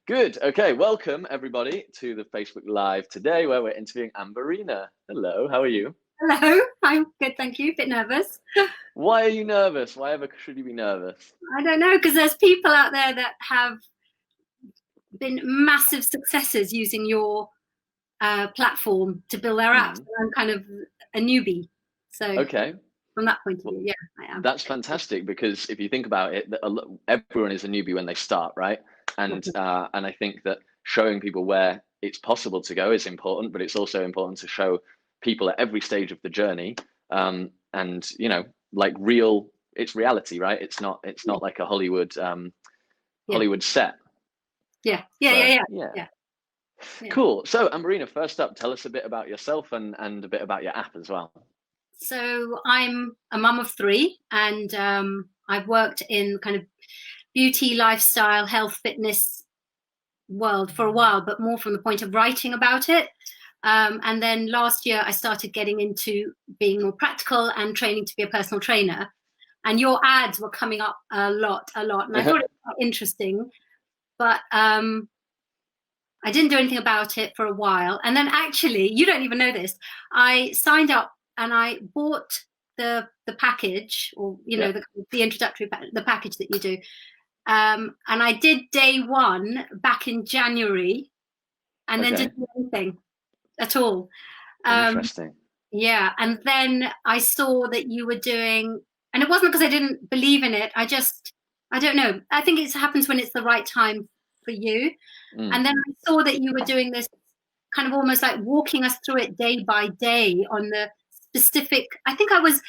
Good. Okay. Welcome, everybody, to the Facebook Live today, where we're interviewing Ambarina. Hello. How are you? Hello, I'm good, thank you. Bit nervous. Why are you nervous? Why ever should you be nervous? I don't know, because there's people out there that have been massive successes using your platform to build their apps. Hmm. I'm kind of a newbie. So Okay. from that point of Well, view, yeah, I am. that's fantastic because if you think about it, everyone is a newbie when they start, right? And I think that showing people where it's possible to go is important, but it's also important to show people at every stage of the journey, and like it's reality, right? It's not like a Yeah, Hollywood set. yeah, yeah, yeah, So yeah, yeah, yeah, yeah. cool. So Amberina, first up, tell us a bit about yourself and a bit about your app as well. So I'm a mum of three, and I've worked in kind of beauty, lifestyle, health, fitness world for a while, but more from the point of writing about it. And then last year, I started getting into being more practical and training to be a personal trainer. And your ads were coming up a lot, a lot. And I thought it was quite interesting, but I didn't do anything about it for a while. And then actually, you don't even know this. I signed up and I bought the package, or Yeah. the introductory the package that you do. And I did day one back in January, and then Okay. didn't do anything at all. Um, Interesting. yeah, and then I saw that you were doing, and it wasn't because I didn't believe in it. I don't know. I think it happens when it's the right time for you. Mm. And then I saw that you were doing this kind of almost like walking us through it day by day on the specific. I was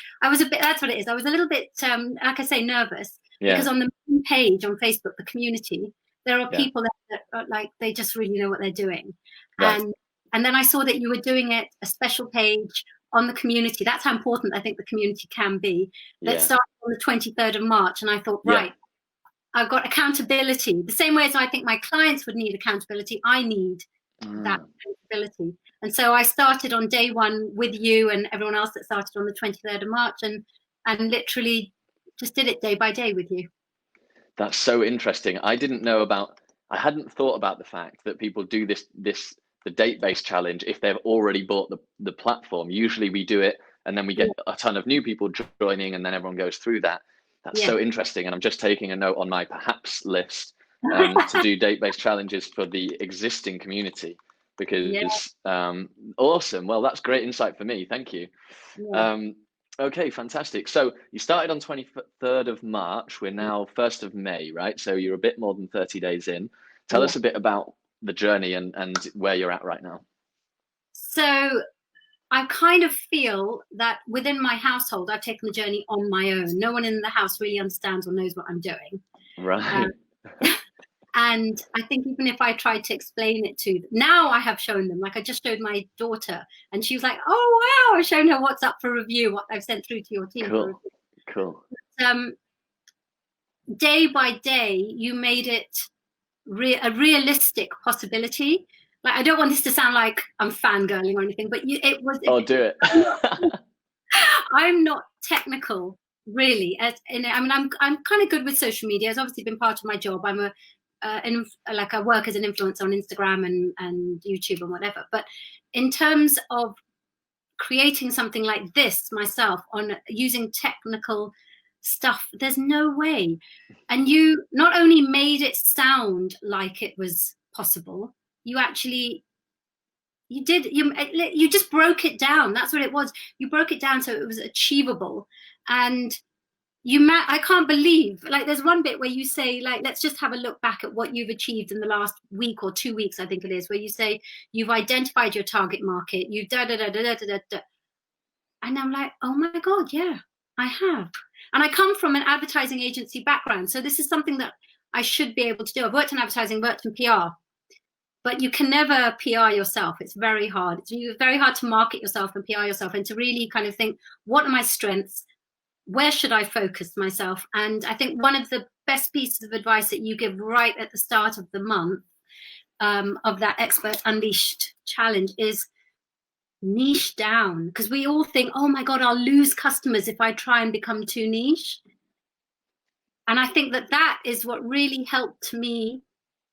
a bit. That's what it is. I was a little bit, like I say, nervous because Yeah. on the main page on Facebook, the community, there are Yeah. people that are like they just really know what they're doing, Right. and then I saw that you were doing it a special page on the community. That's how important I think the community can be. That Yeah. started on the 23rd of March, and I thought, Yeah. right, I've got accountability. The same way as I think my clients would need accountability, I need that Mm. accountability. And so I started on day one with you and everyone else that started on the 23rd of March, and literally just did it day by day with you. That's so interesting. I hadn't thought about the fact that people do the date-based challenge if they've already bought the platform. Usually we do it and then we Yeah, get a ton of new people joining and then everyone goes through that. That's yeah. so interesting. And I'm just taking a note on my perhaps list to do date-based challenges for the existing community Yeah, because awesome. Well, that's great insight for me. Thank you. yeah, Um, okay, fantastic. So you started on 23rd of March. We're now 1st of May, right? So you're a bit more than 30 days in. Tell yeah. us a bit about the journey and where you're at right now. So I kind of feel that within my household, I've taken the journey on my own. No one in the house really understands or knows what I'm doing. Um, Right. and I think even if I tried to explain it to them, now I have shown them. Like I just showed my daughter, and she was like, "Oh wow!" I've shown her what's up for review, what I've sent through to your team for Cool. review. Cool. Day by day, you made it a realistic possibility. Like I don't want this to sound like I'm fangirling or anything, but it was. Oh, do it. I'm not technical really. I mean, I'm kind of good with social media. It's obviously been part of my job. I'm like I work as an influencer on Instagram and YouTube and whatever. But in terms of creating something like this myself on using technical stuff, there's no way. And you not only made it sound like it was possible, you actually you just broke it down. That's what it was. You broke it down so it was achievable. And I can't believe, like, there's one bit where you say, like, let's just have a look back at what you've achieved in the last week or 2 weeks, I think it is, where you say you've identified your target market, you da da da da da da da. And I'm like, oh my God, yeah, I have. And I come from an advertising agency background, so this is something that I should be able to do. I've worked in advertising, worked in PR, but you can never PR yourself. It's very hard. It's very hard to market yourself and PR yourself, and to really kind of think, what are my strengths? Where should I focus myself? And I think one of the best pieces of advice that you give right at the start of the month, of that Expert Unleashed challenge, is niche down. Because we all think, oh my God, I'll lose customers if I try and become too niche. And I think that is what really helped me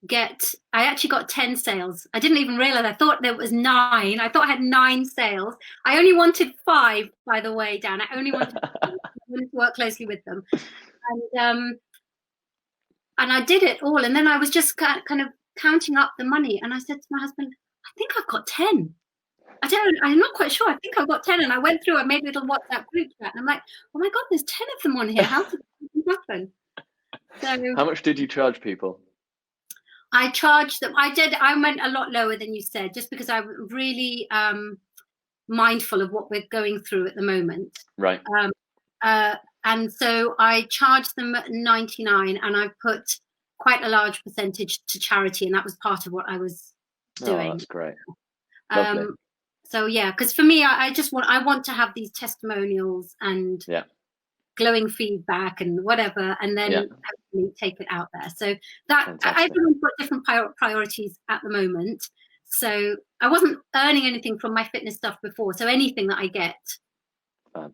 I actually got 10 sales. I didn't even realize. I thought there was 9. I thought I had 9 sales. I only wanted 5, by the way, Dan. I only wanted 5. I wanted to work closely with them. And I did it all. And then I was just kind of counting up the money. And I said to my husband, I think I've got 10. I'm not quite sure. I think I've got 10. And I went through, I made a little WhatsApp group chat. And I'm like, oh my God, there's 10 of them on here. How did this happen? So how much did you charge people? I charged them. I went a lot lower than you said, just because I'm really mindful of what we're going through at the moment. Right. And so I charged them at 99, and I put quite a large percentage to charity, and that was part of what I was doing. Oh, that's great. Lovely. So yeah, because for me, I want to have these testimonials and glowing feedback and whatever, and then hopefully take it out there. So that everyone's got different priorities at the moment. So I wasn't earning anything from my fitness stuff before, so anything that I get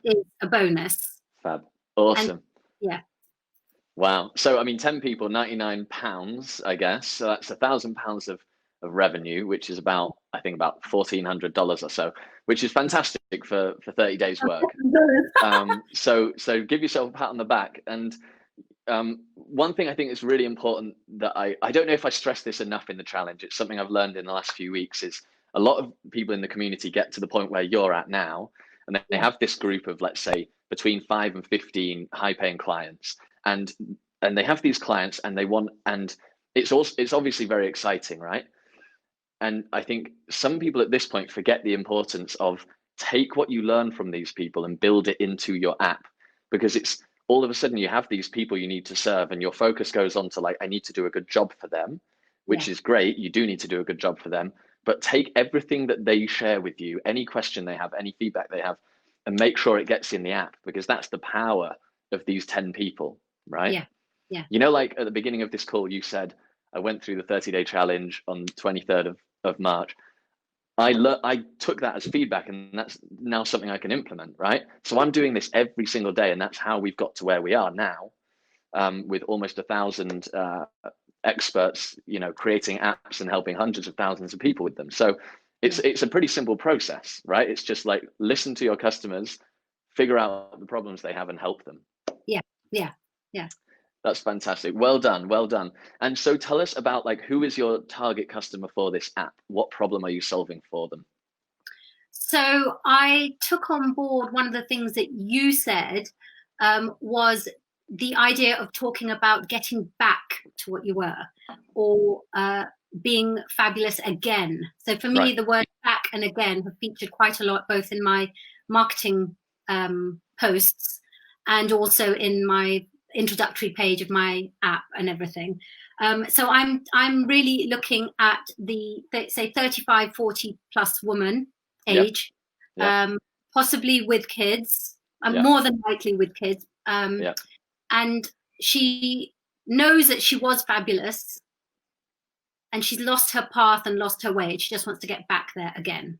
is a bonus. Fab. Awesome. And, wow. So I mean, 10 people, £99, I guess. So that's £1,000 of revenue, which is about $1,400 or so, which is fantastic for 30 days work. So give yourself a pat on the back. And one thing I think is really important that I don't know if I stress this enough in the challenge. It's something I've learned in the last few weeks is a lot of people in the community get to the point where you're at now, and they have this group of, let's say, between 5 and 15 high-paying clients, and they have these clients, and it's obviously very exciting, right? And I think some people at this point forget the importance of take what you learn from these people and build it into your app, because it's all of a sudden you have these people you need to serve, and your focus goes on to like, I need to do a good job for them, which is great. You do need to do a good job for them, but take everything that they share with you, any question they have, any feedback they have, and make sure it gets in the app, because that's the power of these 10 people, right? Yeah. You know, like at the beginning of this call, you said, I went through the 30-day challenge on the 23rd of March. I took that as feedback, and that's now something I can implement, right? So I'm doing this every single day, and that's how we've got to where we are now, with almost 1,000 experts, creating apps and helping hundreds of thousands of people with them. So it's a pretty simple process, right? It's just like, listen to your customers, figure out the problems they have, and help them. Yeah. That's fantastic. Well done. Well done. And so tell us about, like, who is your target customer for this app? What problem are you solving for them? So I took on board one of the things that you said, was the idea of talking about getting back to what you were, or being fabulous again. So for me, the word back and again have featured quite a lot, both in my marketing posts and also in my introductory page of my app and everything. So I'm really looking at the, say, 35, 40 plus woman age, possibly with kids, more than likely with kids. And she knows that she was fabulous, and she's lost her path and lost her way. She just wants to get back there again.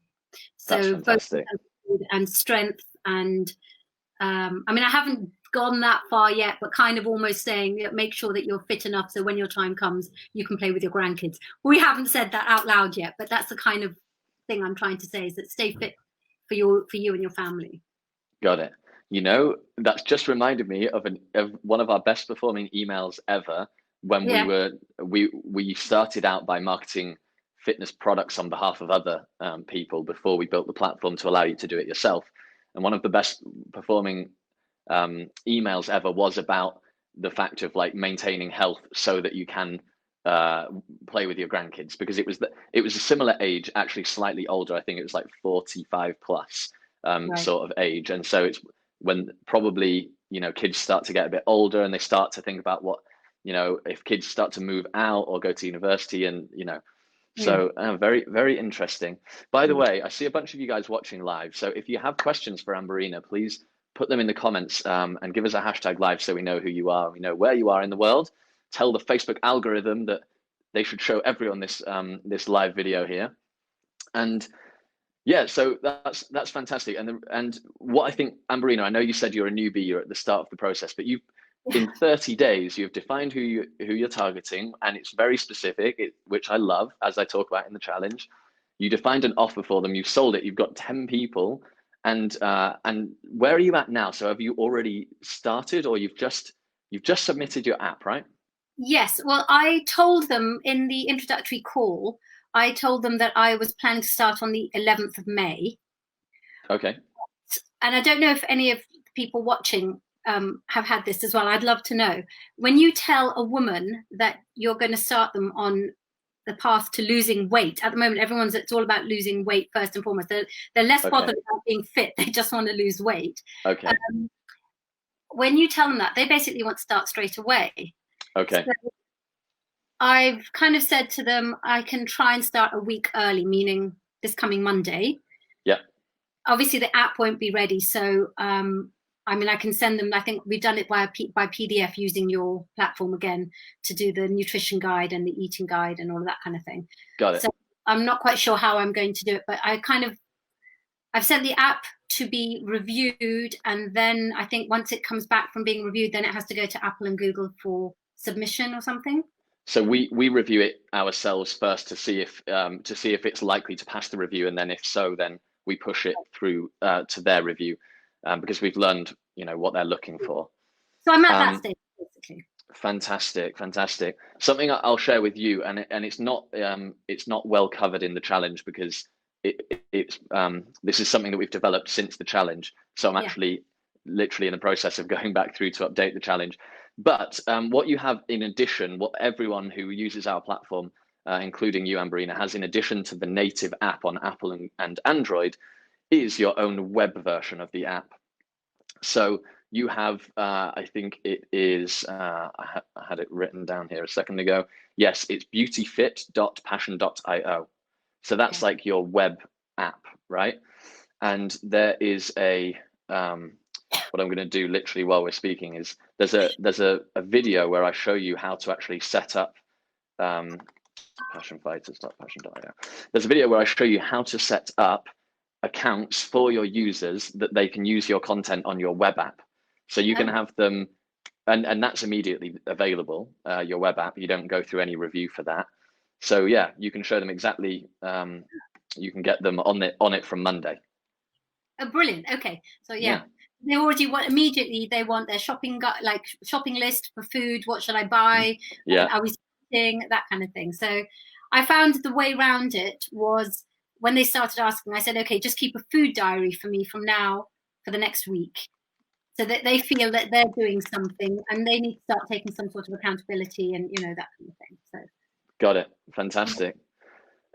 So both and strength and I mean, I haven't gone that far yet, but kind of almost saying, make sure that you're fit enough so when your time comes, you can play with your grandkids. We haven't said that out loud yet, but that's the kind of thing I'm trying to say, is that stay fit for you and your family. Got it. That's just reminded me of one of our best performing emails ever, when we started out by marketing fitness products on behalf of other people before we built the platform to allow you to do it yourself. And one of the best performing emails ever was about the fact of, like, maintaining health so that you can play with your grandkids, because it was a similar age, actually slightly older. I think it was like 45 plus sort of age. And so it's when probably, kids start to get a bit older, and they start to think about what, if kids start to move out or go to university, and so very, very interesting. By the way, I see a bunch of you guys watching live. So if you have questions for Ambarina, please put them in the comments and give us a hashtag live, so we know who you are, we know where you are in the world. Tell the Facebook algorithm that they should show everyone this live video here. And so that's fantastic. And what I think, Ambarina, I know you said you're a newbie, you're at the start of the process, but in 30 days, you've defined who you're targeting, and it's very specific, which I love, as I talk about in the challenge. You defined an offer for them, you've sold it, you've got 10 people, and where are you at now? So have you already started, or you've just submitted your app, right? Yes. Well, I told them in the introductory call, I told them that I was planning to start on the 11th of May. Okay. And I don't know if any of the people watching have had this as well. I'd love to know. When you tell a woman that you're going to start them on the path to losing weight, at the moment, it's all about losing weight first and foremost. They're less bothered about being fit. They just want to lose weight. Okay. When you tell them that, they basically want to start straight away. Okay. So I've kind of said to them, I can try and start a week early, meaning this coming Monday. Yeah. Obviously, the app won't be ready, so I mean, I can send them. I think we've done it by PDF using your platform again to do the nutrition guide and the eating guide and all of that kind of thing. Got it. So I'm not quite sure how I'm going to do it, but I've sent the app to be reviewed, and then I think once it comes back from being reviewed, then it has to go to Apple and Google for submission or something. So we review it ourselves first to see if it's likely to pass the review, and then if so, then we push it through to their review, because we've learned, what they're looking for. So I'm at that stage, basically. Fantastic. Something I'll share with you, and it's not well covered in the challenge, because this is something that we've developed since the challenge. So I'm actually literally in the process of going back through to update the challenge. But what you have in addition, what everyone who uses our platform, including you, Ambarina, has in addition to the native app on Apple and Android, is your own web version of the app. So you have, I think it is, I had it written down here a second ago. Yes, it's beautyfit.passion.io. So that's like your web app, right? And there is what I'm going to do literally while we're speaking is there's a video where I show you how to actually set up passionfighters.passion.io. There's a video where I show you how to set up accounts for your users that they can use your content on your web app. So you can have them, and that's immediately available, your web app. You don't go through any review for that. So yeah, you can show them exactly, you can get them on it from Monday. Oh, brilliant. Okay. So yeah. They already immediately they want their shopping list for food. What should I buy? Yeah. Are we eating? That kind of thing. So I found the way around it was when they started asking, I said, okay, just keep a food diary for me from now for the next week, so that they feel that they're doing something and they need to start taking some sort of accountability and that kind of thing. So got it. Fantastic.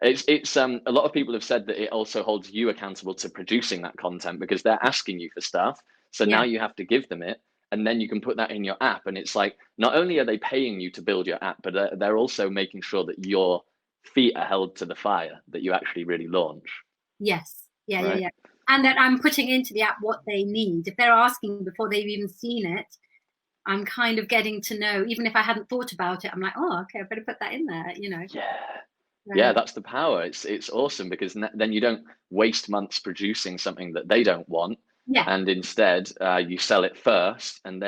It's a lot of people have said that it also holds you accountable to producing that content, because they're asking you for stuff. So now you have to give them it, and then you can put that in your app. And it's like, not only are they paying you to build your app, but they're also making sure that your feet are held to the fire, that you actually really launch. Yes. Yeah. And that I'm putting into the app what they need. If they're asking before they've even seen it, I'm kind of getting to know, even if I hadn't thought about it, I'm like, oh, okay, I better put that in there, Yeah, that's the power. It's awesome, because then you don't waste months producing something that they don't want. Yeah. And instead, you sell it first, and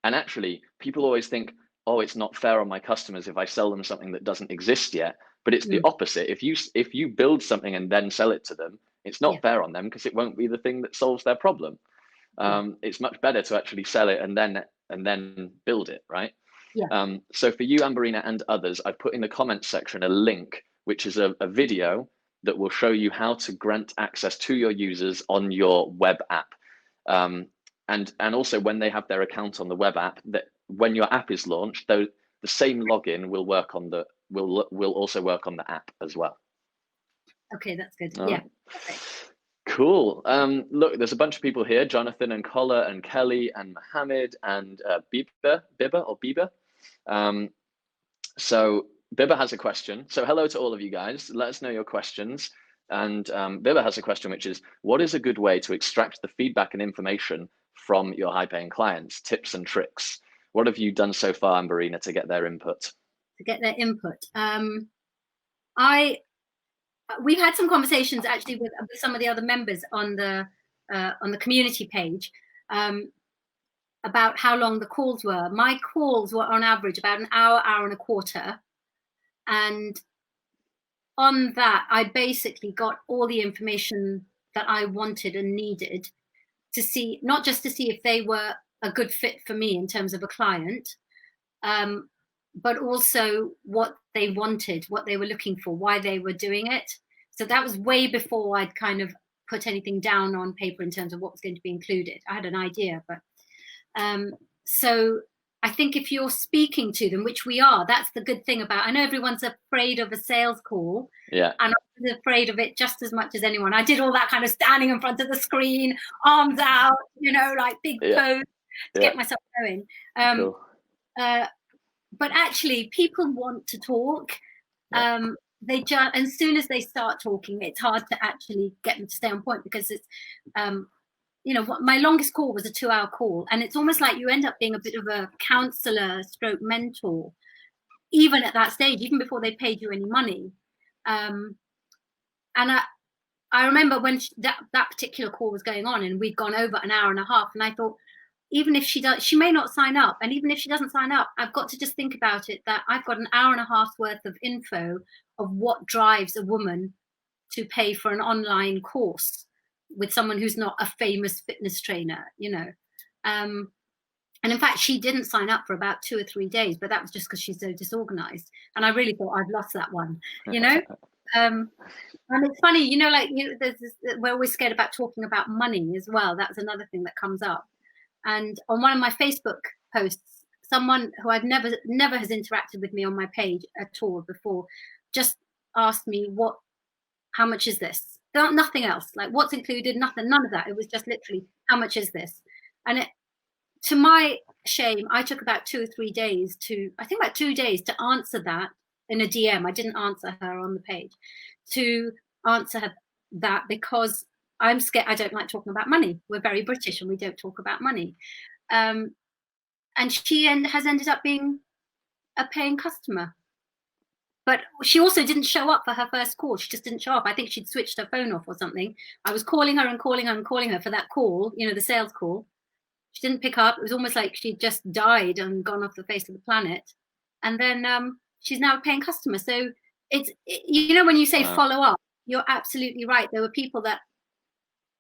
actually, people always think, oh, it's not fair on my customers if I sell them something that doesn't exist yet. But it's the opposite. If you build something and then sell it to them, it's not fair on them, because it won't be the thing that solves their problem. It's much better to actually sell it and then build it, right? Yeah. So for you, Ambarina, and others, I've put in the comments section a link, which is a video that will show you how to grant access to your users on your web app. And also when they have their account on the web app, that when your app is launched, though, the same login will work on will also work on the app as well. Okay, that's good. All right. Cool. Look, there's a bunch of people here: Jonathan and Collar and Kelly and Mohammed and Biba. So Biba has a question. So hello to all of you guys. Let us know your questions. And Biba has a question, which is, what is a good way to extract the feedback and information from your high-paying clients? Tips and tricks. What have you done so far, Ambarina, to get their input? We've had some conversations actually with some of the other members on the community page about how long the calls were. My calls were on average about an hour, hour and a quarter. And on that, I basically got all the information that I wanted and needed to see, not just to see if they were a good fit for me in terms of a client, but also what they wanted, what they were looking for, why they were doing it. So that was way before I'd kind of put anything down on paper in terms of what was going to be included. I had an idea, but so I think if you're speaking to them, which we are, that's the good thing about, I know everyone's afraid of a sales call. Yeah. And I was afraid of it just as much as anyone. I did all that kind of standing in front of the screen, arms out, you know, like big pose to get myself going. Cool. But actually, people want to talk. They just, as soon as they start talking, it's hard to actually get them to stay on point, because it's, you know, my longest call was a 2-hour call, and it's almost like you end up being a bit of a counselor stroke mentor, even at that stage, even before they paid you any money. And I remember when that particular call was going on, and we'd gone over an hour and a half, and I thought, even if she does, she may not sign up. And even if she doesn't sign up, I've got to just think about it, that I've got an hour and a half's worth of info of what drives a woman to pay for an online course with someone who's not a famous fitness trainer, you know. And in fact, she didn't sign up for about 2 or 3 days, but that was just because she's so disorganized. And I really thought I'd lost that one, you know. And it's funny, you know, like, you know, there's this, we're always scared about talking about money as well. That's another thing that comes up. And on one of my Facebook posts, someone who I've never has interacted with me on my page at all before just asked me, how much is this? Nothing else, like what's included, nothing, none of that. It was just literally, how much is this? And it, to my shame, I took about 2 or 3 days I think about 2 days to answer that in a DM. I didn't answer her on the page, to answer her that, because I'm scared. I don't like talking about money. We're very British and we don't talk about money. And she has ended up being a paying customer. But she also didn't show up for her first call. She just didn't show up. I think she'd switched her phone off or something. I was calling her and calling her and calling her for that call, you know, the sales call. She didn't pick up. It was almost like she'd just died and gone off the face of the planet. And then she's now a paying customer. So it's, you know, when you say follow up, you're absolutely right. There were people that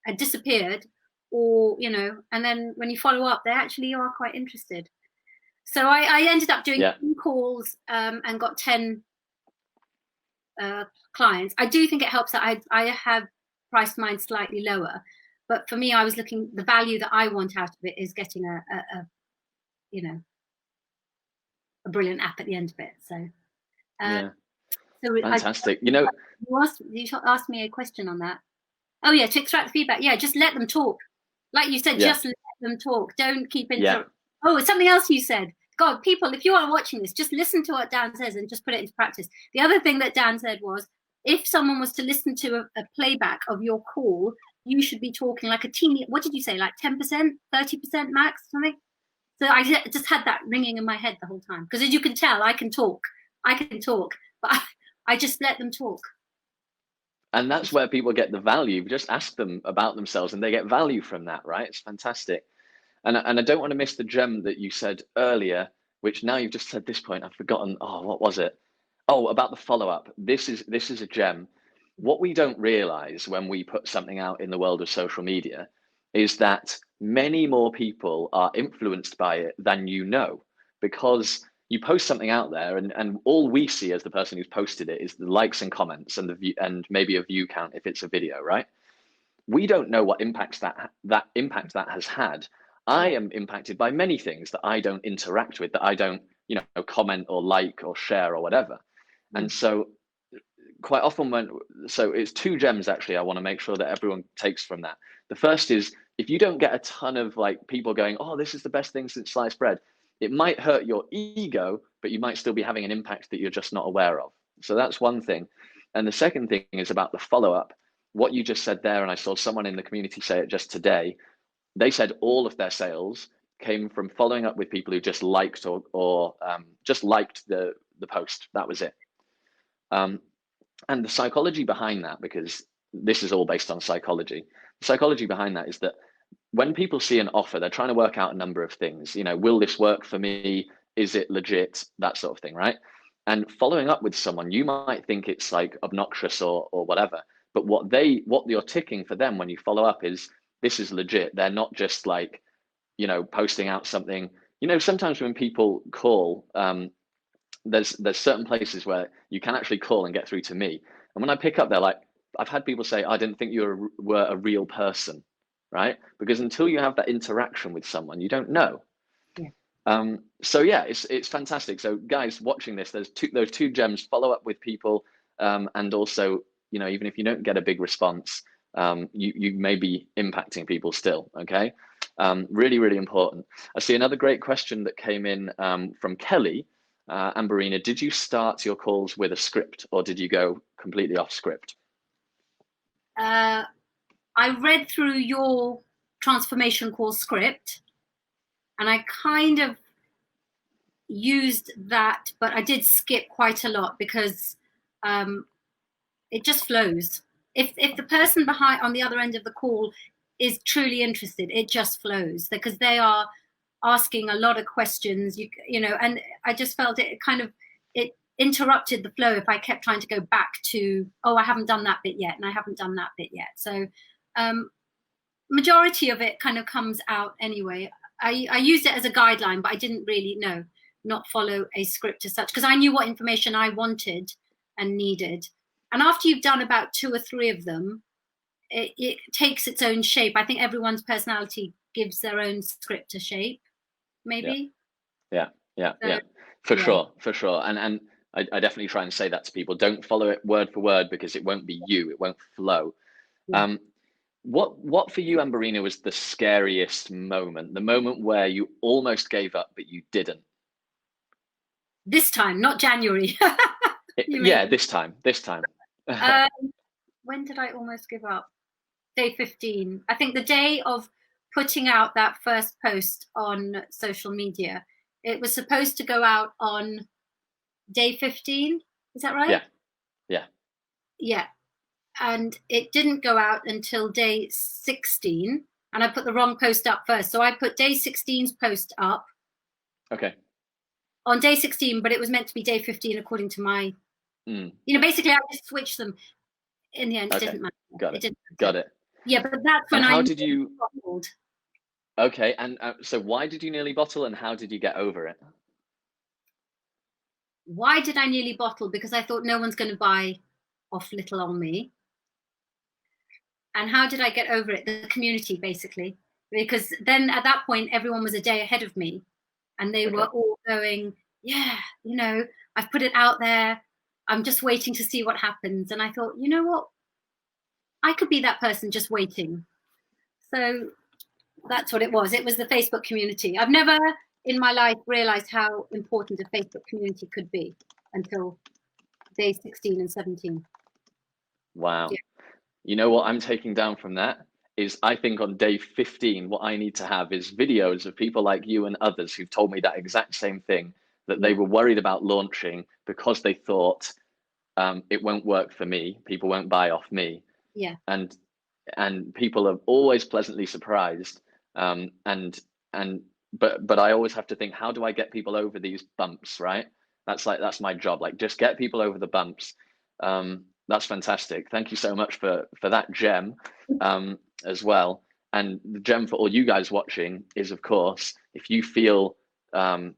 had disappeared, or, you know, and then when you follow up, they actually are quite interested. So I ended up doing 10 calls and got 10 clients. I do think it helps that I have priced mine slightly lower, but for me, I was looking, the value that I want out of it is getting a you know, a brilliant app at the end of it. So so fantastic. You know, you asked me a question on that. Oh yeah, to extract the feedback. Yeah, just let them talk. Like you said, just let them talk. Don't keep interrupting. Oh, it's something else you said. God, people, if you are watching this, just listen to what Dan says and just put it into practice. The other thing that Dan said was, if someone was to listen to a playback of your call, you should be talking like a teeny, what did you say, like 10%, 30% max, something? So I just had that ringing in my head the whole time. Because as you can tell, I can talk, but I just let them talk. And that's where people get the value. Just ask them about themselves and they get value from that, right? It's fantastic. And I don't want to miss the gem that you said earlier, which now you've just said this point, I've forgotten. Oh, what was it? Oh, about the follow-up. This is a gem. What we don't realize when we put something out in the world of social media is that many more people are influenced by it than you know, because you post something out there and all we see as the person who's posted it is the likes and comments and the view, and maybe a view count if it's a video, right? We don't know what impacts that impact that has had. I am impacted by many things that I don't interact with, that I don't, you know, comment or like or share or whatever. And so quite often so it's 2 gems actually I want to make sure that everyone takes from that. The first is, if you don't get a ton of like people going, oh, this is the best thing since sliced bread, it might hurt your ego, but you might still be having an impact that you're just not aware of. So that's one thing. And the second thing is about the follow-up. What you just said there, and I saw someone in the community say it just today, they said all of their sales came from following up with people who just liked or just liked the post. That was it. And the psychology behind that, because this is all based on psychology, the psychology behind that is that when people see an offer, they're trying to work out a number of things. You know, will this work for me? Is it legit? That sort of thing, right? And following up with someone, you might think it's like obnoxious or whatever, but what you're ticking for them when you follow up is this is legit. They're not just like, you know, posting out something. You know, sometimes when people call, there's certain places where you can actually call and get through to me, and when I pick up, they're like, I've had people say, I didn't think were a real person, right? Because until you have that interaction with someone, you don't know. Yeah. So yeah, it's fantastic. So guys watching this, there's those two gems: follow up with people, and also, you know, even if you don't get a big response, you may be impacting people still. Okay, really, really important. I see another great question that came in from Kelly. Ambarina, did you start your calls with a script, or did you go completely off script? I read through your transformation call script, and I kind of used that, but I did skip quite a lot because it just flows. If the person behind on the other end of the call is truly interested, it just flows because they are asking a lot of questions. You know, and I just felt it interrupted the flow if I kept trying to go back to, oh, I haven't done that bit yet, and I haven't done that bit yet. So majority of it kind of comes out anyway. I used it as a guideline, but I didn't really not follow a script as such because I knew what information I wanted and needed. And after you've done about 2 or 3 of them, it takes its own shape. I think everyone's personality gives their own script a shape, maybe. Yeah, for sure. And I definitely try and say that to people. Don't follow it word for word because it won't be you. It won't flow. Yeah. What for you, Ambarina, was the scariest moment? The moment where you almost gave up, but you didn't. This time, not January. Yeah, this time. When did I almost give up? Day 15. I think the day of putting out that first post on social media. It was supposed to go out on day 15. Is that right? Yeah. And it didn't go out until day 16. And I put the wrong post up first. So I put day 16's post up. Okay. On day 16, but it was meant to be day 15 according to my, basically I just switched them. In the end, it didn't matter. Got it. Yeah, but that's when how did you bottled. Okay, and so why did you nearly bottle, and how did you get over it? Why did I nearly bottle? Because I thought no one's going to buy off little on me. And how did I get over it? The community, basically. Because then at that point, everyone was a day ahead of me. And they were all going, yeah, I've put it out there. I'm just waiting to see what happens. And I thought, you know what? I could be that person just waiting. So that's what it was. It was the Facebook community. I've never in my life realized how important a Facebook community could be until day 16 and 17. Wow. Yeah. You know what I'm taking down from that is I think on day 15, what I need to have is videos of people like you and others who've told me that exact same thing, that they were worried about launching because they thought it won't work for me. People won't buy off me. Yeah. And people are always pleasantly surprised. But I always have to think, how do I get people over these bumps, right? That's my job. Like, just get people over the bumps. That's fantastic. Thank you so much for that gem as well. And the gem for all you guys watching is, of course, if you feel a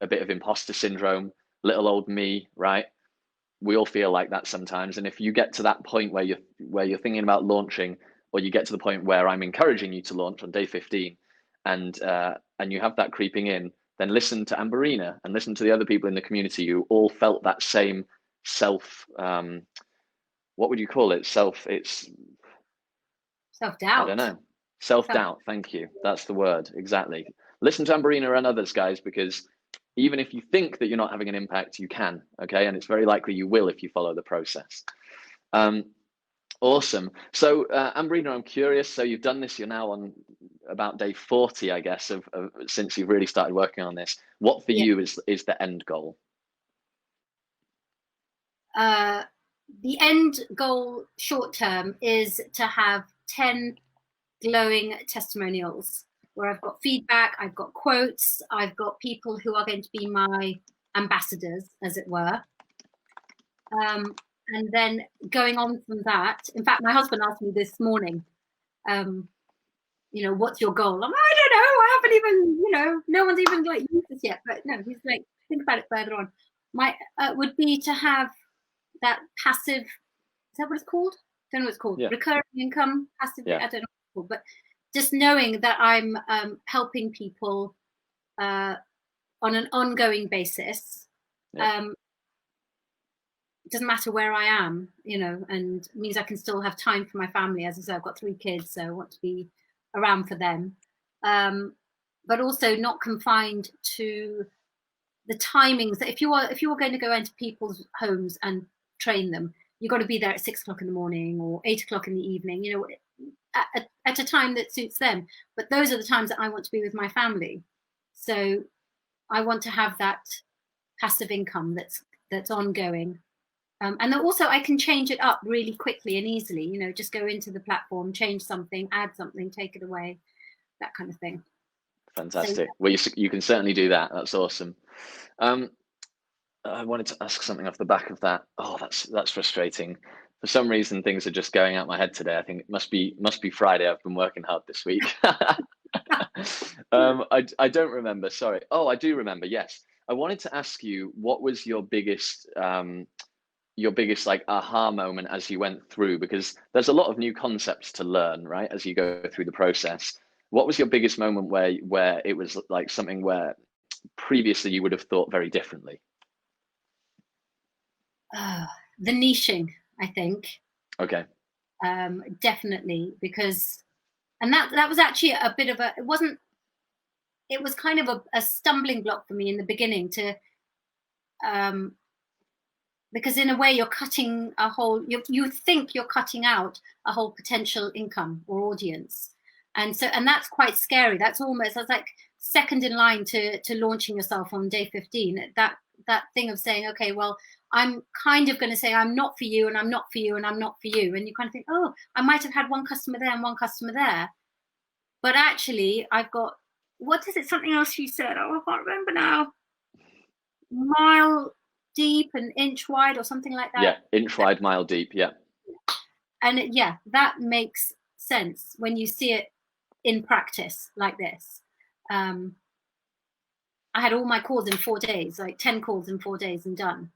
bit of imposter syndrome, little old me, right? We all feel like that sometimes. And if you get to that point where you're thinking about launching, or you get to the point where I'm encouraging you to launch on day 15, and you have that creeping in, then listen to Ambarina and listen to the other people in the community who all felt that same what would you call it? It's self-doubt. I don't know. Self-doubt. Thank you. That's the word. Exactly. Listen to Ambarina and others, guys, because even if you think that you're not having an impact, you can. Okay. And it's very likely you will if you follow the process. Awesome. So Ambarina, I'm curious. So you've done this. You're now on about day 40, I guess, of since you've really started working on this. What for you is the end goal? The end goal short term is to have 10 glowing testimonials where I've got feedback, I've got quotes, I've got people who are going to be my ambassadors, as it were. And then going on from that, in fact, my husband asked me this morning, what's your goal? I'm like, I don't know. I haven't even, no one's even like used this yet. But no, he's like, think about it further on. My would be to have that passive, is that what it's called? I don't know what it's called. Yeah. Recurring income, passive, Yeah. I don't know what it's called, but just knowing that I'm helping people on an ongoing basis. Yeah. It doesn't matter where I am, and it means I can still have time for my family. As I said, I've got 3 kids, so I want to be around for them. But also not confined to the timings. That if you are going to go into people's homes and train them, you've got to be there at 6 o'clock in the morning or 8 o'clock in the evening, at a time that suits them. But those are the times that I want to be with my family. So I want to have that passive income that's ongoing. And then also I can change it up really quickly and easily, just go into the platform, change something, add something, take it away, that kind of thing. Fantastic. So, well, you can certainly do that. That's awesome. I wanted to ask something off the back of that. Oh, that's frustrating. For some reason, things are just going out my head today. I think it must be Friday. I've been working hard this week. I don't remember. Sorry. Oh, I do remember. Yes. I wanted to ask you, what was your biggest like aha moment as you went through? Because there's a lot of new concepts to learn, right? As you go through the process. What was your biggest moment where it was like something where previously you would have thought very differently? The niching, I think. Okay. Definitely, because, and that was actually a bit of it was kind of a stumbling block for me in the beginning to, because in a way you're cutting you think you're cutting out a whole potential income or audience. And that's quite scary. That's like second in line to launching yourself on day 15. That thing of saying, okay, well, I'm kind of going to say I'm not for you and I'm not for you and I'm not for you. And you kind of think, oh, I might have had one customer there and one customer there. But actually I've got, what is it? Something else you said. Oh, I can't remember now. Mile deep and inch wide or something like that. Yeah, inch wide, mile deep. Yeah. And yeah, that makes sense when you see it in practice like this. I had all my calls in 4 days, like 10 calls in 4 days and done.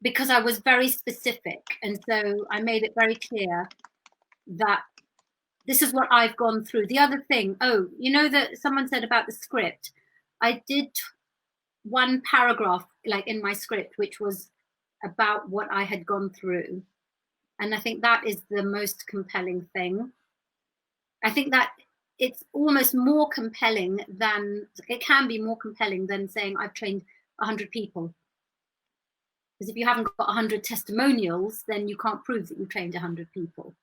Because I was very specific. And so I made it very clear that this is what I've gone through. The other thing, that someone said about the script, I did one paragraph like in my script, which was about what I had gone through. And I think that is the most compelling thing. I think that it's almost more compelling than, it can be more compelling than saying I've trained 100 people. Because if you haven't got 100 testimonials, then you can't prove that you trained 100 people.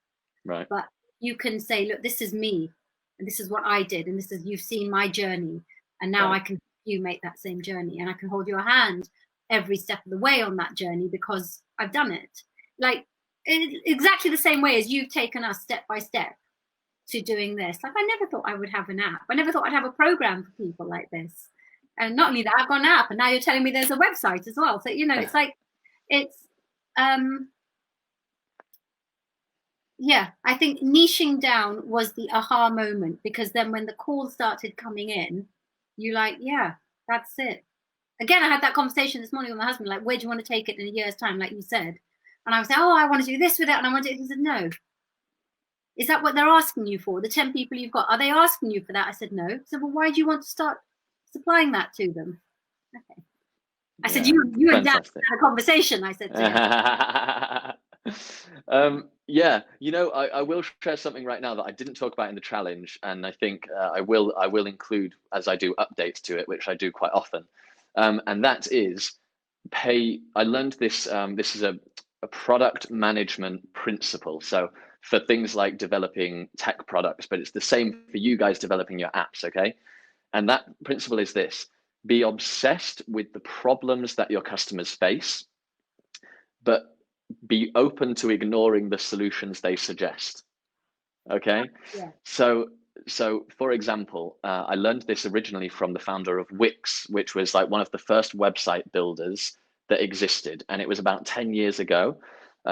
Right. But you can say, look, this is me, and this is what I did, and you've seen my journey, and now right. I can help you make that same journey, and I can hold your hand every step of the way on that journey because I've done it. Like exactly the same way as you've taken us step by step to doing this. Like I never thought I would have an app. I never thought I'd have a program for people like this. And not only that, I've got an app, and now you're telling me there's a website as well. So it's like yeah, I think niching down was the aha moment, because then when the calls started coming in, you're like, yeah, that's it. Again, I had that conversation this morning with my husband, like, where do you want to take it in a year's time, like you said? And I was like, oh, I want to do this with it, and I want to. He said, no. Is that what they're asking you for? The 10 people you've got, are they asking you for that? I said, no. He said, well, why do you want to start supplying that to them? Okay. I said, you and Dad had a conversation, I said to him. Yeah, I will share something right now that I didn't talk about in the challenge, and I think I will include as I do updates to it, which I do quite often. And that is I learned this. This is a product management principle. So for things like developing tech products, but it's the same for you guys developing your apps, okay? And that principle is this: be obsessed with the problems that your customers face, but be open to ignoring the solutions they suggest. Okay. Yeah. So for example, I learned this originally from the founder of Wix, which was like one of the first website builders that existed, and it was about 10 years ago,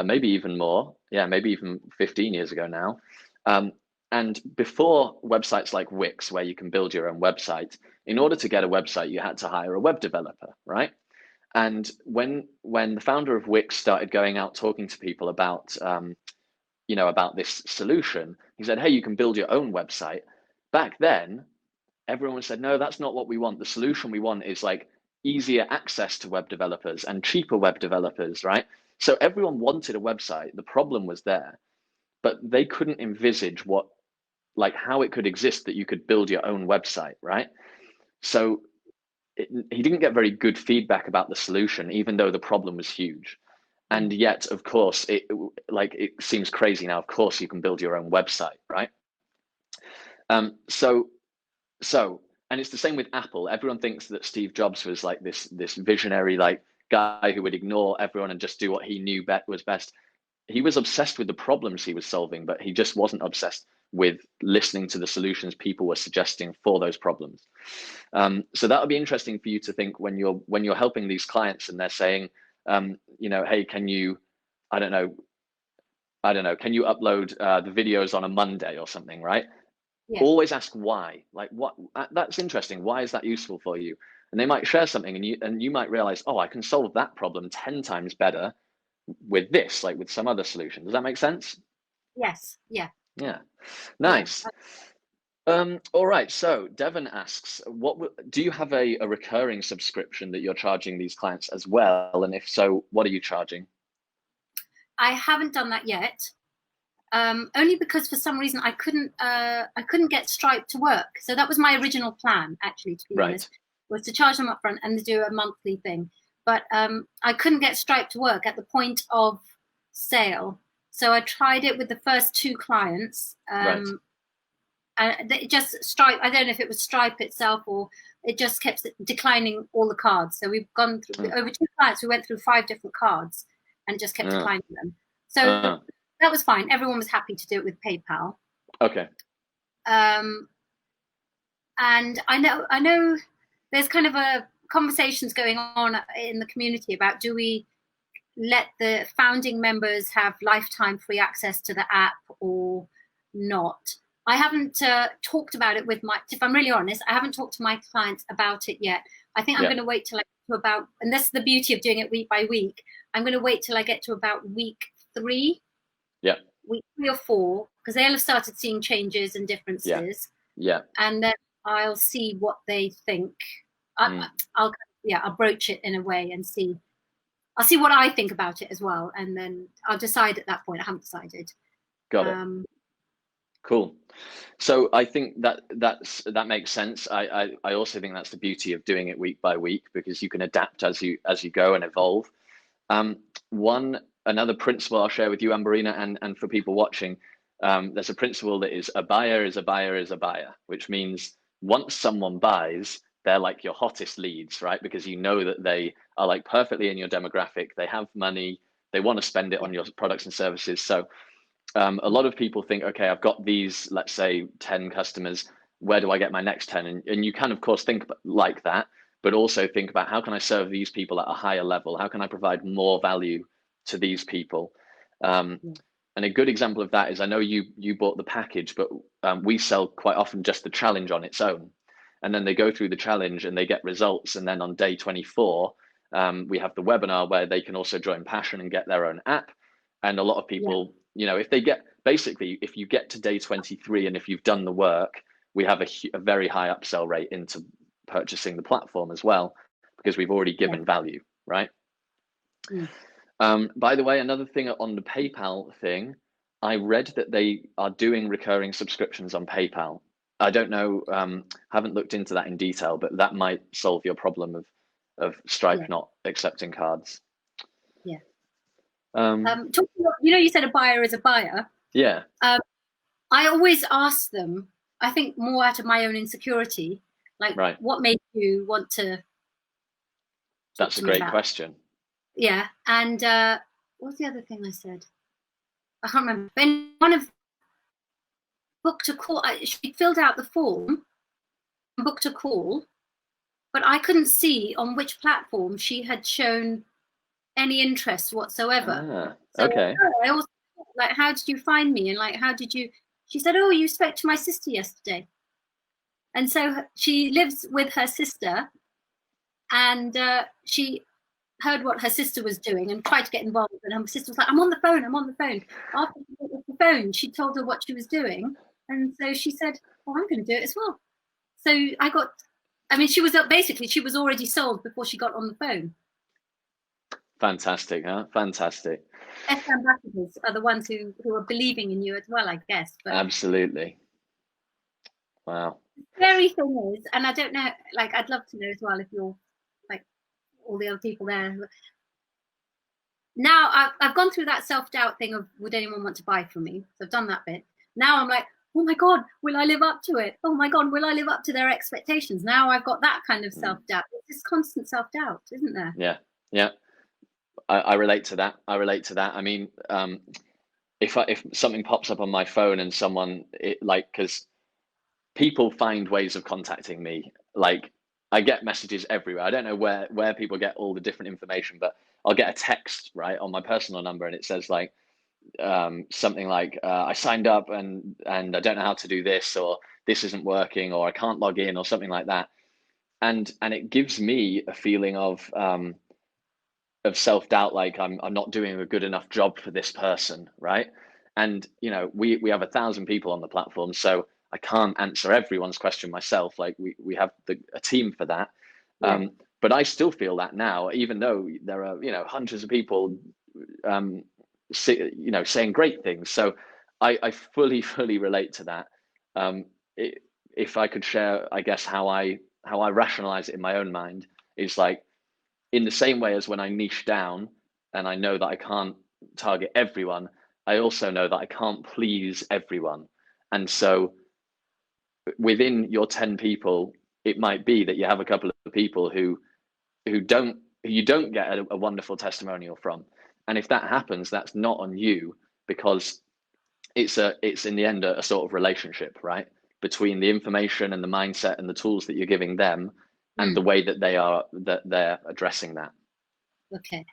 maybe even more. Yeah, maybe even 15 years ago now. Um, and before websites like Wix, where you can build your own website, in order to get a website, you had to hire a web developer, right? And when the founder of Wix started going out talking to people about about this solution, he said, "Hey, you can build your own website." Back then, everyone said, "No, that's not what we want. The solution we want is like easier access to web developers and cheaper web developers, right?" So everyone wanted a website. The problem was there, but they couldn't envisage how it could exist that you could build your own website, right? So he didn't get very good feedback about the solution, even though the problem was huge. And yet, of course, it seems crazy now. Of course, you can build your own website, right? Um, so so, and it's the same with Apple. Everyone thinks that Steve Jobs was like this visionary like guy who would ignore everyone and just do what he knew was best. He was obsessed with the problems he was solving, but he just wasn't obsessed with listening to the solutions people were suggesting for those problems. So that would be interesting for you to think when you're helping these clients and they're saying, hey, can you, I don't know, can you upload the videos on a Monday or something, right? Yeah. Always ask why. Like, what? That's interesting. Why is that useful for you? And they might share something, and you might realize, oh, I can solve that problem 10 times better with this, like with some other solution. Does that make sense? Yes. Yeah. Yeah. Yeah. Nice. All right. So Devon asks, do you have a recurring subscription that you're charging these clients as well? And if so, what are you charging? I haven't done that yet. Only because for some reason I couldn't get Stripe to work. So that was my original plan, actually, to be honest, was to charge them up front and do a monthly thing. But I couldn't get Stripe to work at the point of sale. So I tried it with the first 2 clients. Right. It just Stripe, I don't know if it was Stripe itself or it just kept declining all the cards. So we've gone through over 2 clients, we went through 5 different cards and just kept declining them. So that was fine. Everyone was happy to do it with PayPal. Okay. And I know there's kind of a conversations going on in the community about, do we let the founding members have lifetime free access to the app or not? I haven't talked about it with if I'm really honest, I haven't talked to my clients about it yet. I think I'm going to wait till I get to about, and this is the beauty of doing it week by week, I'm going to wait till I get to about week 3. Yeah. Week 3 or 4, because they'll have started seeing changes and differences. Yeah. And then I'll see what they think. I'll broach it in a way and see. I'll see what I think about it as well, and then I'll decide at that point. I haven't decided. Got it. Cool. So I think that makes sense. I also think that's the beauty of doing it week by week, because you can adapt as you go and evolve. Another principle I'll share with you, Ambarina, and for people watching, there's a principle that is a buyer is a buyer is a buyer, which means once someone buys, they're like your hottest leads, right? Because you know that they are like perfectly in your demographic, they have money, they want to spend it on your products and services. So a lot of people think, okay, I've got these, let's say 10 customers, where do I get my next 10? And you can, of course, think like that, but also think about, how can I serve these people at a higher level? How can I provide more value to these people? And a good example of that is, I know you bought the package, but we sell quite often just the challenge on its own. And then they go through the challenge and they get results. And then on day 24, we have the webinar where they can also join Passion and get their own app. And a lot of people, if you get to day 23 and if you've done the work, we have a very high upsell rate into purchasing the platform as well, because we've already given value, right? By the way, another thing on the PayPal thing, I read that they are doing recurring subscriptions on PayPal. I don't know, haven't looked into that in detail, but that might solve your problem of Stripe not accepting cards. Yeah. You said a buyer is a buyer. Yeah. I always ask them, I think more out of my own insecurity, like, what made you want to? That's a great question. Yeah. And what's the other thing I said? I can't remember. booked a call. She filled out the form, booked a call, but I couldn't see on which platform she had shown any interest whatsoever. So Okay. I also, like, how did you find me? And like, how did you? She said, oh, you spoke to my sister yesterday. And so she lives with her sister, and she heard what her sister was doing and tried to get involved. And her sister was like, I'm on the phone, I'm on the phone. After she got off the phone, she told her what she was doing. And so she said, well, I'm going to do it as well. So she was basically, she was already sold before she got on the phone. Fantastic, huh? Fantastic. Best ambassadors are the ones who are believing in you as well, I guess. But absolutely. Wow. the scary thing is, and I don't know, like, I'd love to know as well if you're like all the other people there. Now I've gone through that self-doubt thing of, would anyone want to buy from me? So I've done that bit. Now I'm like, oh my God, will I live up to it? Oh my God, will I live up to their expectations? Now I've got that kind of self-doubt. It's this constant self-doubt, isn't there? Yeah. Yeah. I relate to that. I mean, if something pops up on my phone and someone, because people find ways of contacting me. Like, I get messages everywhere. I don't know where people get all the different information, but I'll get a text, right, on my personal number, and it says like something like, I signed up and I don't know how to do this, or this isn't working, or I can't log in, or something like that. And it gives me a feeling of self-doubt, like I'm not doing a good enough job for this person, right? And we have 1,000 people on the platform, so I can't answer everyone's question myself. Like, we have a team for that. Yeah. But I still feel that now, even though there are hundreds of people saying great things. So I fully relate to that. If I could share, I guess, how I rationalize it in my own mind, is like, in the same way as when I niche down and I know that I can't target everyone, I also know that I can't please everyone. And so within your 10 people, it might be that you have a couple of people who you don't get a wonderful testimonial from. And if that happens, that's not on you, because it's in the end a sort of relationship, right? Between the information and the mindset and the tools that you're giving them, and the way that they're addressing that. Okay.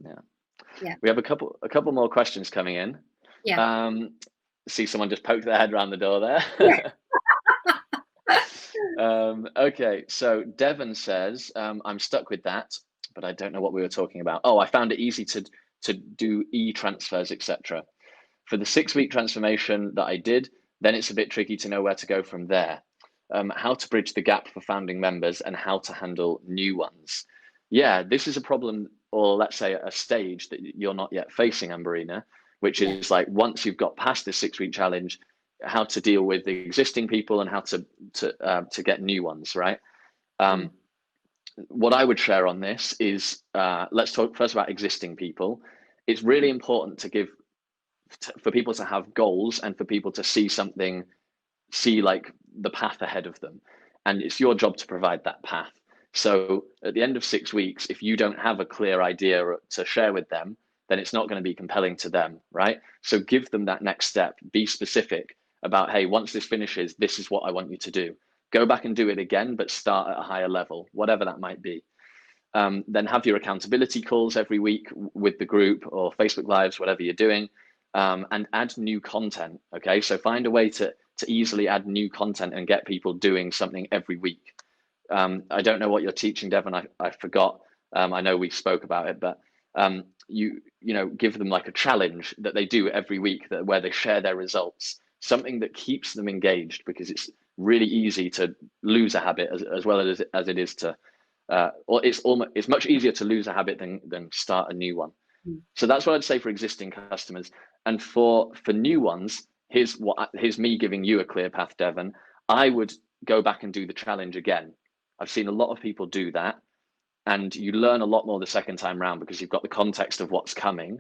Yeah. We have a couple more questions coming in. Yeah. See someone just poked their head around the door there. Yeah. Okay, so Devon says, I'm stuck with that, but I don't know what we were talking about. Oh, I found it easy to do e-transfers, etc. For the 6-week transformation that I did, then it's a bit tricky to know where to go from there. How to bridge the gap for founding members and how to handle new ones. Yeah, this is a problem, or let's say a stage that you're not yet facing, Ambarina, which is like, once you've got past this 6-week challenge, how to deal with the existing people and how to get new ones, right? What I would share on this is, let's talk first about existing people. It's really important for people to have goals and for people to see like the path ahead of them. And it's your job to provide that path. So at the end of 6 weeks, if you don't have a clear idea to share with them, then it's not going to be compelling to them, right? So give them that next step. Be specific about, hey, once this finishes, this is what I want you to do. Go back and do it again, but start at a higher level, whatever that might be. Then have your accountability calls every week with the group, or Facebook Lives, whatever you're doing, and add new content. Okay, so find a way to easily add new content and get people doing something every week. I don't know what you're teaching, Devon. I forgot. I know we spoke about it, but you give them like a challenge that they do every week, where they share their results, something that keeps them engaged, because it's really easy to lose a habit as well as it is to, or it's much easier to lose a habit than start a new one. So that's what I'd say for existing customers. And for new ones, here's me giving you a clear path, Devon. I would go back and do the challenge again. I've seen a lot of people do that, and you learn a lot more the second time round because you've got the context of what's coming.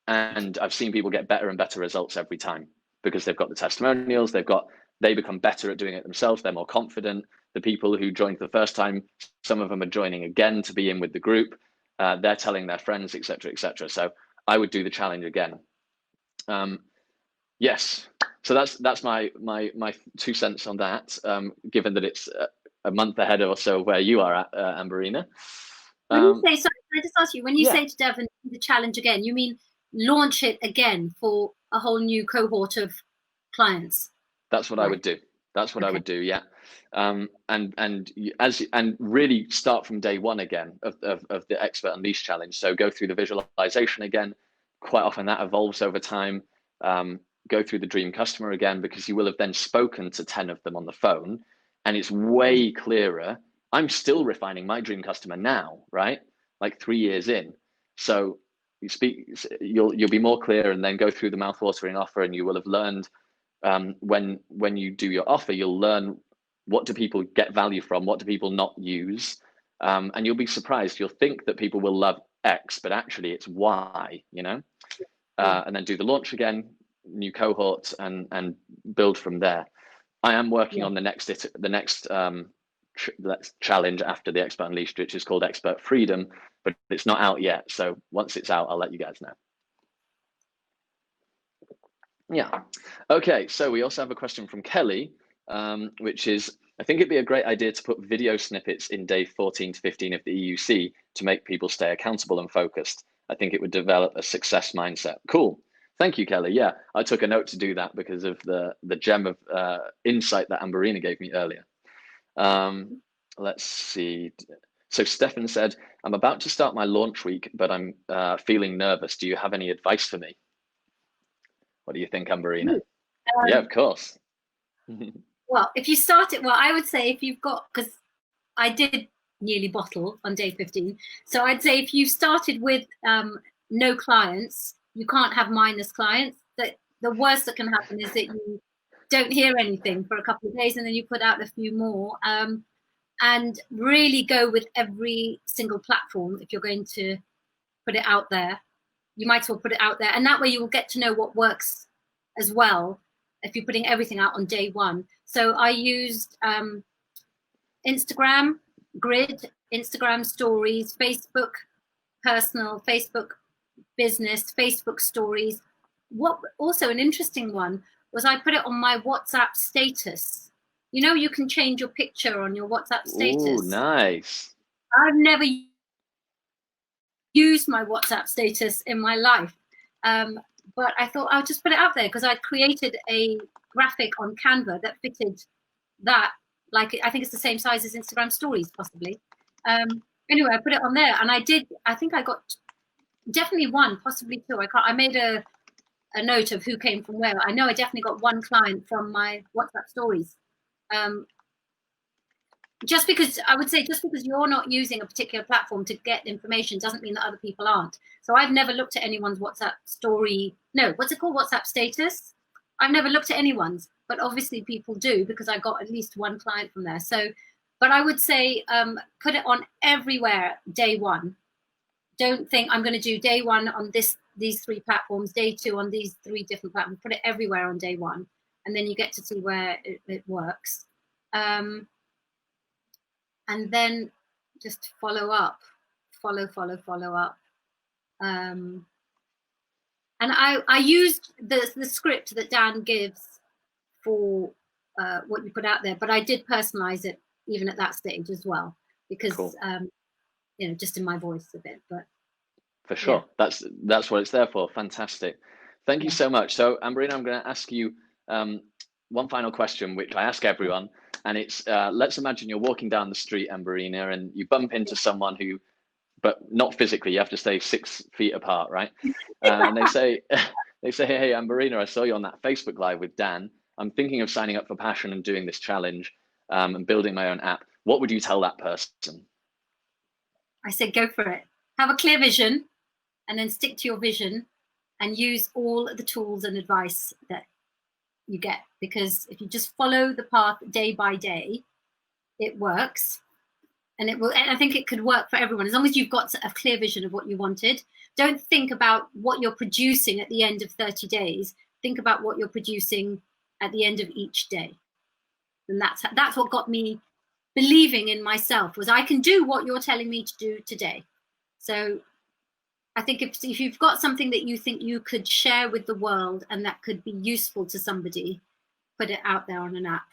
And I've seen people get better and better results every time because they've got the testimonials, they become better at doing it themselves. They're more confident. The people who joined the first time, some of them are joining again to be in with the group. They're telling their friends, etc., etc. So I would do the challenge again. Yes. So that's my 2 cents on that. Given that it's a month ahead or so where you are at, Ambarina. When you say, sorry, can I just ask you, when you Yeah. say to Devon, the challenge again, you mean launch it again for a whole new cohort of clients? That's what I would do. That's what I would do. Yeah. And really start from day one again of the Expert Unleashed challenge. So go through the visualization again. Quite often that evolves over time. Go through the dream customer again, because you will have then spoken to 10 of them on the phone, and it's way clearer. I'm still refining my dream customer now, right? Like 3 years in. So you'll be more clear, and then go through the mouthwatering offer, and you will have learned, when you do your offer, you'll learn what do people get value from, what do people not use, and you'll be surprised. You'll think that people will love X, but actually it's Y, and then do the launch again, new cohort, and build from there. I am working on the next challenge after the Expert Unleashed, which is called Expert Freedom, but it's not out yet. So once it's out, I'll let you guys know. Yeah. Okay. So we also have a question from Kelly, which is, I think it'd be a great idea to put video snippets in day 14 to 15 of the EUC to make people stay accountable and focused. I think it would develop a success mindset. Cool. Thank you, Kelly. Yeah, I took a note to do that because of the gem of insight that Ambarina gave me earlier. Let's see. So Stefan said, I'm about to start my launch week, but I'm feeling nervous. Do you have any advice for me? What do you think, Ambarina? Yeah, of course. Well, if you start it, well, I would say if you've got, because I did nearly bottle on day 15. So I'd say if you started with no clients, you can't have minus clients. That the worst that can happen is that you don't hear anything for a couple of days, and then you put out a few more. And really go with every single platform. If you're going to put it out there, you might as well put it out there, and that way you will get to know what works as well if you're putting everything out on day one. So I used Instagram grid, Instagram stories, Facebook personal, Facebook business, Facebook stories. What also an interesting one was I put it on my WhatsApp status. You can change your picture on your WhatsApp status. Oh, nice. I've never used my WhatsApp status in my life. But I thought I'll just put it out there because I created a graphic on Canva that fitted that. Like, I think it's the same size as Instagram stories, possibly. Anyway, I put it on there, and I think I got definitely one, possibly two. I made a note of who came from where. I know I definitely got one client from my WhatsApp stories. Just because you're not using a particular platform to get information doesn't mean that other people aren't. So I've never looked at anyone's WhatsApp story. No, what's it called? WhatsApp status. I've never looked at anyone's, but obviously people do because I got at least one client from there. So, but I would say put it on everywhere day one. Don't think I'm going to do day one on these three platforms, day two on these three different platforms. Put it everywhere on day one, and then you get to see where it works. And then just follow up, follow up. And I used the script that Dan gives for what you put out there, but I did personalize it even at that stage as well, because cool. Just in my voice a bit. But for sure, yeah. That's what it's there for. Fantastic. Thank you so much. So Ambarina, I'm going to ask you one final question, which I ask everyone. And it's, let's imagine you're walking down the street, Ambarina, and you bump into someone who, but not physically, you have to stay 6 feet apart, right? And they say, hey, Ambarina, I saw you on that Facebook Live with Dan. I'm thinking of signing up for Passion and doing this challenge and building my own app. What would you tell that person? I said, go for it. Have a clear vision and then stick to your vision and use all the tools and advice that you get, because if you just follow the path day by day, it works. And it will, and I think it could work for everyone as long as you've got a clear vision of what you wanted. Don't think about what you're producing at the end of 30 days. Think about what you're producing at the end of each day. And that's what got me believing in myself, was I can do what you're telling me to do today. So I think if you've got something that you think you could share with the world and that could be useful to somebody, put it out there on an app.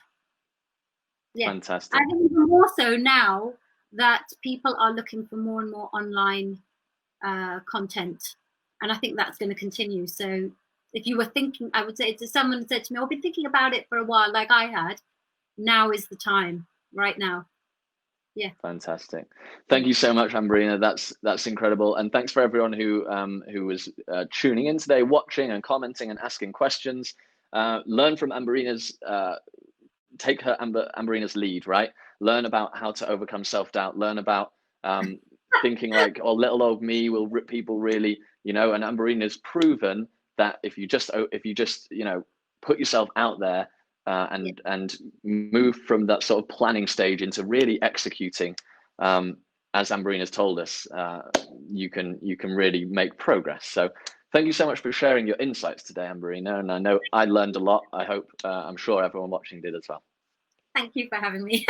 Yeah. Fantastic. I think even more so now that people are looking for more and more online content, and I think that's going to continue. So if you were thinking, I would say, if someone said to me, I've been thinking about it for a while, like I had, now is the time, right now. Yeah. Fantastic. Thank you so much, Ambarina. That's incredible. And thanks for everyone who was tuning in today, watching and commenting and asking questions. Learn from Ambarina's, take her Ambarina's lead, right? Learn about how to overcome self-doubt. Learn about thinking like, oh, little old me will rip people really, and Ambarina's proven that if you just put yourself out there, and move from that sort of planning stage into really executing, as Ambarina's told us, you can really make progress. So thank you so much for sharing your insights today, Ambarina. And I know I learned a lot. I'm sure everyone watching did as well. Thank you for having me.